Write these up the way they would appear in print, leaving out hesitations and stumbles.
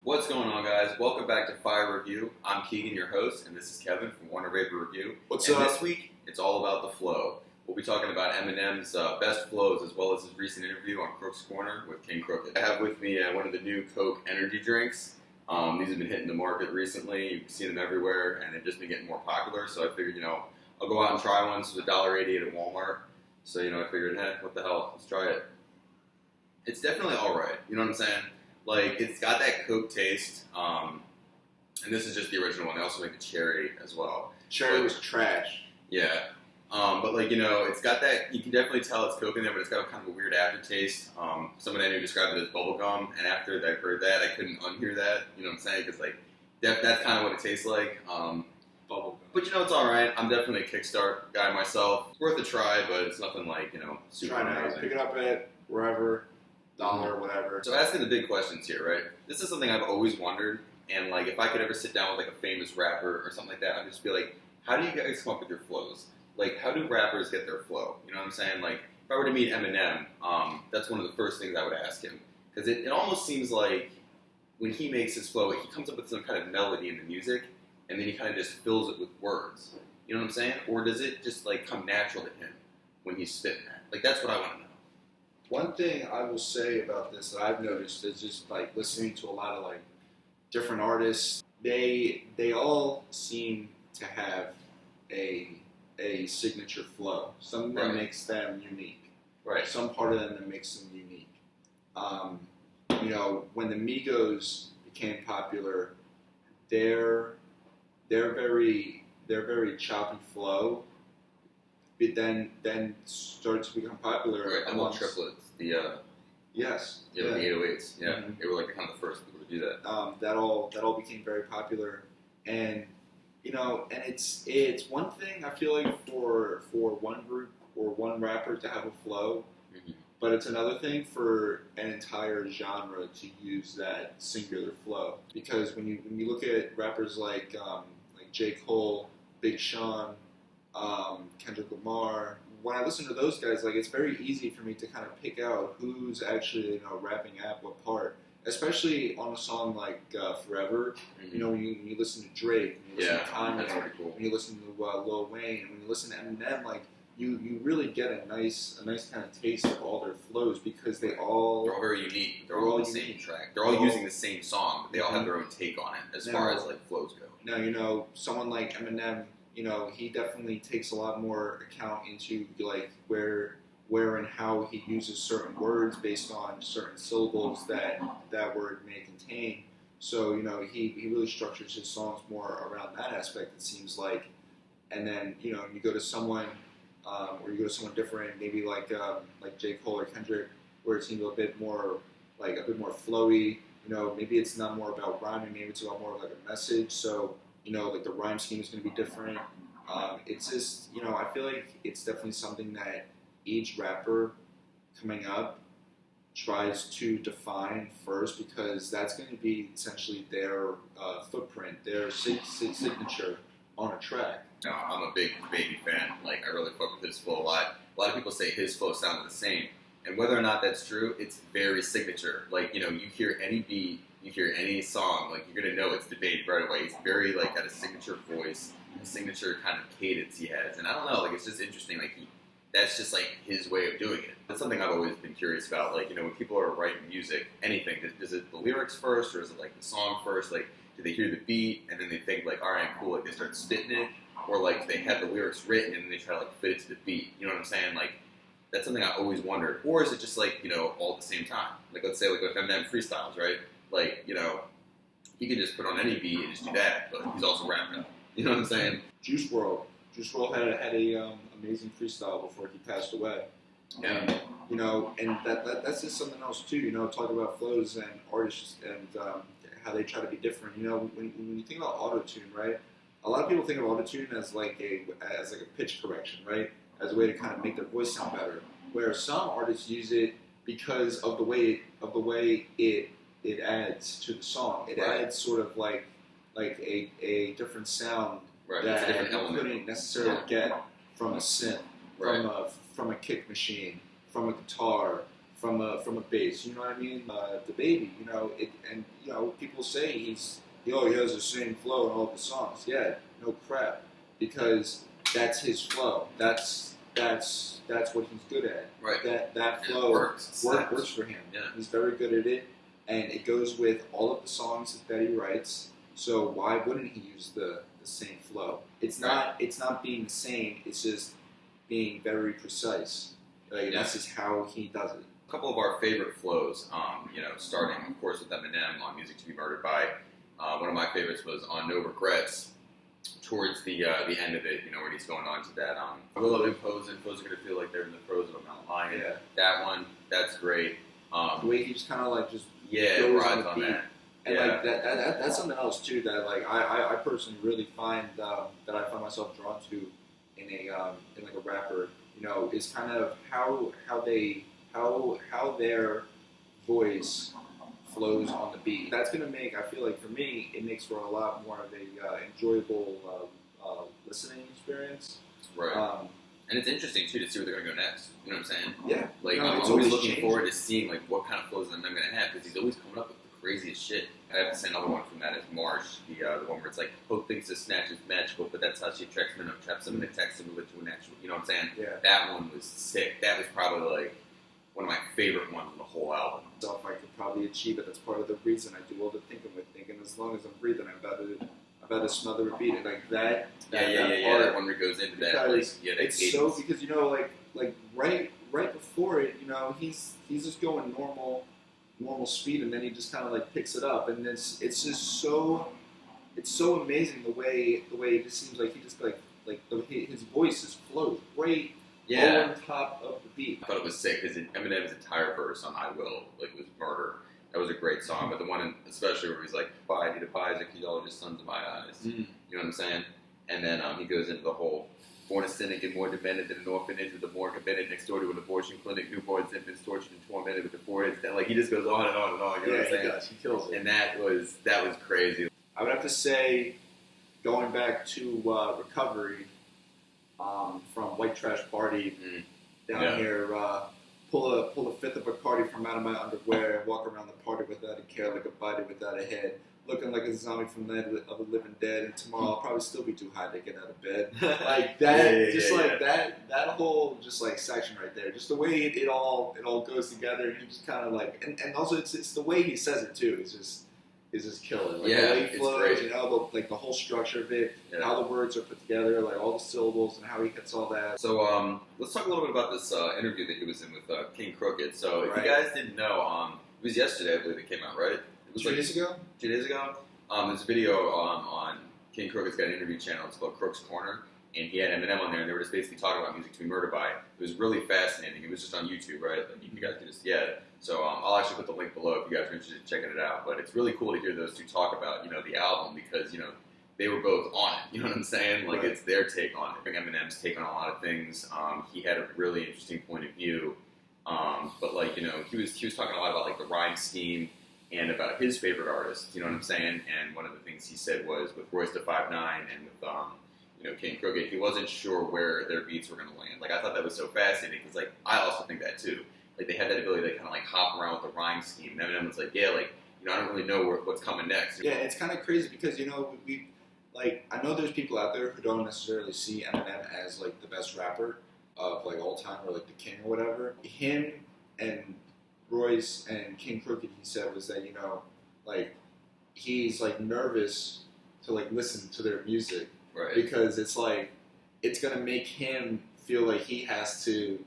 What's going on, guys? Welcome back to FiReview. I'm Keegan, your host, and this is Kevin from Warner Vapor Review. What's and up? This week, it's all about the flow. We'll be talking about Eminem's best flows, as well as his recent interview on Crook's Corner with King-Crooked. I have with me one of the new Coke energy drinks. These have been hitting the market recently. You've seen them everywhere, and they've just been getting more popular. So I figured, I'll go out and try one. This was $1.88 at Walmart. So, I figured, what the hell? Let's try it. It's definitely all right. You know what I'm saying? Like, it's got that Coke taste, and this is just the original one. They also make the cherry as well. Cherry was trash. Yeah. But, it's got that, you can definitely tell it's Coke in there, but it's got kind of a weird aftertaste. Someone I knew described it as bubblegum, and after I heard that, I couldn't unhear that. You know what I'm saying? Because, that's kind of what it tastes like. Bubblegum. But, it's all right. I'm definitely a Kickstart guy myself. It's worth a try, but it's nothing super amazing. Pick it up at wherever. $1, whatever. So asking the big questions here, right? This is something I've always wondered, and if I could ever sit down with a famous rapper or something like that, I'd just be like, how do you guys come up with your flows? How do rappers get their flow? You know what I'm saying? If I were to meet Eminem, that's one of the first things I would ask him, because it almost seems like when he makes his flow, he comes up with some kind of melody in the music, and then he kind of just fills it with words. You know what I'm saying? Or does it just come natural to him when he's spitting that? That's what I want to know. One thing I will say about this that I've noticed is just listening to a lot of different artists. They all seem to have a signature flow. Something that makes them unique. Right. Some part of them that makes them unique. When the Migos became popular, their very choppy flow. It then started to become popular. Right, the little triplets, yes, the 808s, yeah, mm-hmm. They were kind of the first people to do that. That all became very popular, and and it's one thing I feel like for one group or one rapper to have a flow, mm-hmm. but it's another thing for an entire genre to use that singular flow. Because when you look at rappers like J. Cole, Big Sean, Kendrick Lamar, when I listen to those guys, it's very easy for me to kind of pick out who's actually rapping at what part. Especially on a song like Forever, mm-hmm. When you listen to Drake, when you listen to Kanye, that's pretty cool. When you listen to Lil Wayne, and when you listen to Eminem, you really get a nice kind of taste of all their flows, because they're all very unique. They're all on the same track. They're all using the same song, but they all have their own take on it as far as flows go. Now someone like Eminem, he definitely takes a lot more account into where and how he uses certain words based on certain syllables that word may contain. So he really structures his songs more around that aspect, it seems like. And then you go to someone or you go to someone different, maybe like J. Cole or Kendrick, where it seems a bit more flowy. Maybe it's not more about rhyming, maybe it's about more of a message. So the rhyme scheme is going to be different. It's just I feel like it's definitely something that each rapper coming up tries to define first, because that's going to be essentially their footprint, their signature on a track. No, I'm a big Baby fan. I really fuck with his flow a lot. A lot of people say his flow sounded the same, and whether or not that's true, it's very signature. You hear any beat, you hear any song, you're gonna know it's the Baby right away. He's very got a signature voice, a signature kind of cadence he has, and I don't know, it's just interesting. That's just his way of doing it. That's something I've always been curious about. When people are writing music, anything, is it the lyrics first, or is it the song first? Do they hear the beat and then they think all right, cool, they start spitting it, or do they have the lyrics written and then they try to fit it to the beat? You know what I'm saying? That's something I always wondered. Or is it just all at the same time? Let's say if Eminem freestyles, right? He can just put on any beat and just do that, but he's also rapping. You know what I'm saying? Juice WRLD had a amazing freestyle before he passed away. Yeah. And that's just something else too. Talk about flows and artists and how they try to be different. When you think about auto-tune, right? A lot of people think of auto-tune as a pitch correction, right? As a way to kind of make their voice sound better. Where some artists use it because of the way it adds to the song. It adds sort of like a different sound. Right, that you couldn't necessarily get from a synth, from a kick machine, from a guitar, from a bass. You know what I mean? The baby. People say he has the same flow in all the songs. Yeah, no crap, because that's his flow. That's what he's good at. Right. That flow works for him. Yeah. He's very good at it, and it goes with all of the songs that he writes. So why wouldn't he use the same flow? It's not being the same. It's just being very precise. That's just how he does it. A couple of our favorite flows, starting of course with Eminem on "Music to Be Murdered By." One of my favorites was on "No Regrets." Towards the end of it, when he's going on to that, "Will of Impose" and "Foes are gonna feel like they're in the throes of a mountain lion." Yeah. That one, that's great. The way he just kind of like just goes rides on that. And like that's something else too that like I personally really find that I find myself drawn to in like a rapper, is kind of how their voice flows on the beat. That's gonna make, I feel like for me, it makes for a lot more of a enjoyable listening experience. Right. And it's interesting too to see where they're gonna go next. You know what I'm saying? Yeah. Like I'm always looking forward to seeing like what kind of flows I'm gonna have, because he's always coming up with the craziest shit. I have to say another one from that is Marsh, the one where it's like, "Hope thinks this snatch is magical, but that's how she attracts men up, traps them in a text and with to a natural." You know what I'm saying? Yeah. That one was sick. That was probably like one of my favorite ones on the whole album. So if I could probably achieve it, that's part of the reason I do all the thinking with thinking. As long as I'm breathing, I'm about to smother a beat. And like that. That one where it goes into that. Like, it's cadence. So because like right before it, he's just going normal speed, and then he just kind of like picks it up, and it's just so amazing the way it just seems like he just his voice just flows right on top of the beat. I thought it was sick because Eminem's entire verse on "I Will" was murder. That was a great song, but the one especially where he's like, "Bye, need a Isaac, y'all are just sons of my eyes." You know what I'm saying? And then he goes into the whole, "Born a cynic and more demented than an orphanage with a morgue embedded next door to an abortion clinic, newborns, infants tortured and tormented with the foreheads." And like he just goes on and on and on. You know what I'm saying? He does. He kills it. And that was crazy. I would have to say, going back to Recovery, from White Trash Party down here, pull a fifth of Bacardi from out of my underwear, walk around the party without a care, like a body without a head, looking like a zombie from the land of the living dead, and tomorrow I'll probably still be too high to get out of bed. Like that, that whole just like section right there, just the way it all goes together, and he just kind of like, and also it's the way he says it too. Is just killer. Like the way it flows, the whole structure of it, how the words are put together, like all the syllables, and how he gets all that. So let's talk a little bit about this interview that he was in with King Crooked. So if you guys didn't know, it was yesterday, I believe it came out, right? It was 2 days ago? 2 days ago. There's a video on King Crooked's got an interview channel. It's called Crook's Corner. And he had Eminem on there, and they were just basically talking about Music to Be Murdered By. It was really fascinating. It was just on YouTube, right? Like you guys can just So I'll actually put the link below if you guys are interested in checking it out. But it's really cool to hear those two talk about, the album, because, they were both on it. You know what I'm saying? Like it's their take on it. Eminem's take on a lot of things. He had a really interesting point of view. But like, he was talking a lot about like the rhyme scheme and about his favorite artists. You know what I'm saying? And one of the things he said was with Royce da 5'9" and with King Crooked, he wasn't sure where their beats were going to land. Like, I thought that was so fascinating because, like, I also think that too. Like, they had that ability to kind of like hop around with the rhyme scheme. And Eminem was like, I don't really know what's coming next. Yeah, it's kind of crazy because we I know there's people out there who don't necessarily see Eminem as like the best rapper of like all time or like the king or whatever. Him and Royce and King Crooked, he said, was that like he's like nervous to like listen to their music. Right. Because it's like, it's going to make him feel like he has to,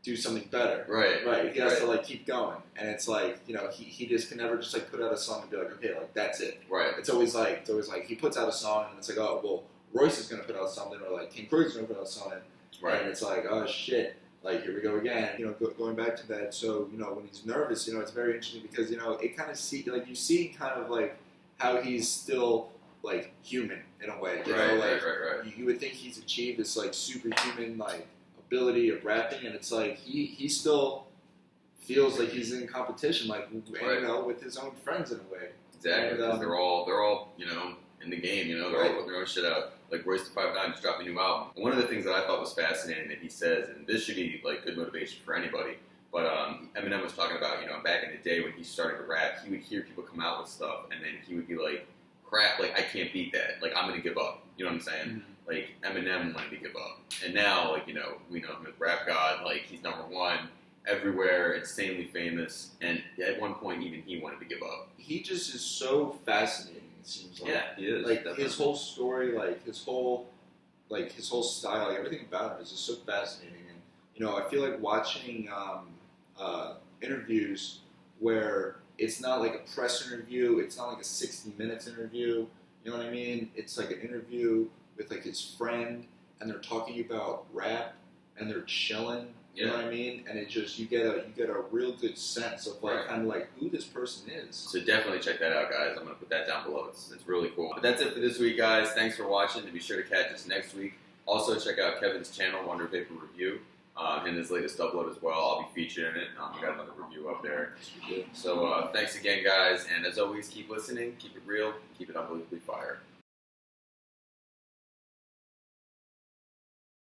do something better. Right. He has to like keep going. And it's like, he just can never just like put out a song and be like, okay, like that's it. Right. It's always like he puts out a song and it's like, oh, well, Royce is going to put out something, or like King Crooked is going to put out something. Right. And it's like, oh shit, like here we go again. Going back to that. So, when he's nervous, it's very interesting because, it kind of you see kind of like how he's still like human in a way. Right. You would think he's achieved this like superhuman like ability of rapping, and it's like he still feels like he's in competition, like with his own friends in a way. Exactly, because they're all in the game. They're all putting their own shit out. Like Royce da 5'9" just dropped a new album. And one of the things that I thought was fascinating that he says, and this should be like good motivation for anybody, But Eminem was talking about, back in the day when he started to rap, he would hear people come out with stuff, and then he would be like, crap, like, I can't beat that. Like, I'm going to give up. You know what I'm saying? Mm-hmm. Like, Eminem wanted to give up. And now, like, we know him as Rap God. Like, he's number one everywhere, insanely famous. And at one point, even he wanted to give up. He just is so fascinating, it seems like. Yeah, he is. Like, definitely. his whole story, his whole style, everything about him is just so fascinating. And, I feel like watching interviews where it's not like a press interview, it's not like a 60 minutes interview, you know what I mean? It's like an interview with like his friend, and they're talking about rap, and they're chilling, you know what I mean? And it just, you get a real good sense of like, kind of like who this person is. So definitely check that out, guys. I'm going to put that down below. It's really cool. But that's it for this week, guys. Thanks for watching, and be sure to catch us next week. Also, check out Kevin's channel, Wonder Paper Review. In his latest upload as well. I'll be featured in it. We got another review up there. So thanks again, guys. And as always, keep listening, keep it real, keep it unbelievably fire.